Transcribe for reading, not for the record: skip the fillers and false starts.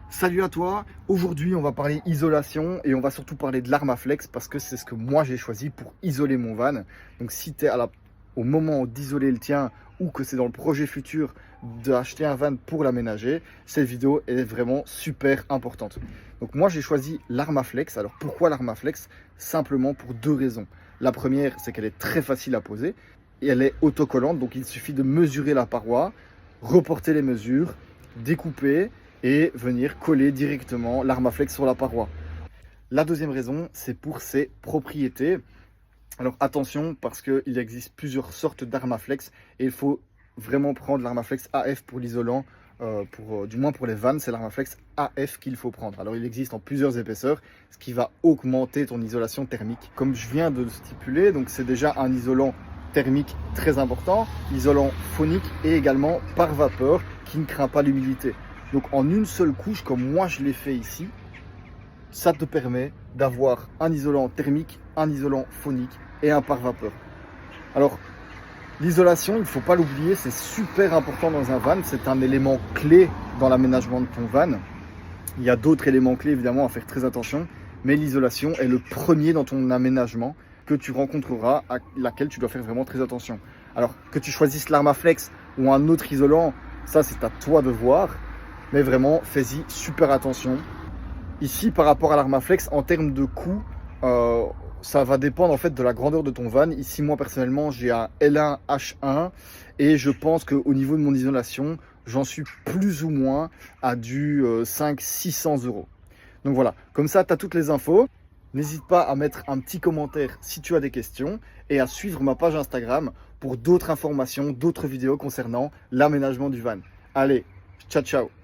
Salut à toi, aujourd'hui on va parler isolation et on va surtout parler de l'Armaflex parce que c'est ce que moi j'ai choisi pour isoler mon van. Donc si tu es au moment d'isoler le tien ou que c'est dans le projet futur d'acheter un van pour l'aménager, cette vidéo est vraiment super importante. Donc moi j'ai choisi l'Armaflex. Alors pourquoi l'Armaflex? Simplement pour deux raisons. La première, c'est qu'elle est très facile à poser et elle est autocollante, donc il suffit de mesurer la paroi, reporter les mesures, découper et venir coller directement l'Armaflex sur la paroi. La deuxième raison, c'est pour ses propriétés. Alors attention, parce qu'il existe plusieurs sortes d'Armaflex et il faut vraiment prendre l'Armaflex AF pour l'isolant. Du moins pour les vannes, c'est l'Armaflex AF qu'il faut prendre. Alors il existe en plusieurs épaisseurs, ce qui va augmenter ton isolation thermique. Comme je viens de le stipuler, donc c'est déjà un isolant thermique très important, isolant phonique et également par vapeur qui ne craint pas l'humidité. Donc en une seule couche, comme moi je l'ai fait ici, ça te permet d'avoir un isolant thermique, un isolant phonique et un pare-vapeur. Alors l'isolation, il ne faut pas l'oublier, c'est super important dans un van, c'est un élément clé dans l'aménagement de ton van. Il y a d'autres éléments clés évidemment à faire très attention, mais l'isolation est le premier dans ton aménagement que tu rencontreras, à laquelle tu dois faire vraiment très attention. Alors que tu choisisses l'Armaflex ou un autre isolant, ça c'est à toi de voir. Mais vraiment, fais-y super attention. Ici, par rapport à l'Armaflex, en termes de coût, ça va dépendre en fait de la grandeur de ton van. Ici, moi personnellement, j'ai un L1 H1 et je pense qu'au niveau de mon isolation, j'en suis plus ou moins à du 500-600 euros. Donc voilà, comme ça, tu as toutes les infos. N'hésite pas à mettre un petit commentaire si tu as des questions et à suivre ma page Instagram pour d'autres informations, d'autres vidéos concernant l'aménagement du van. Allez, ciao ciao!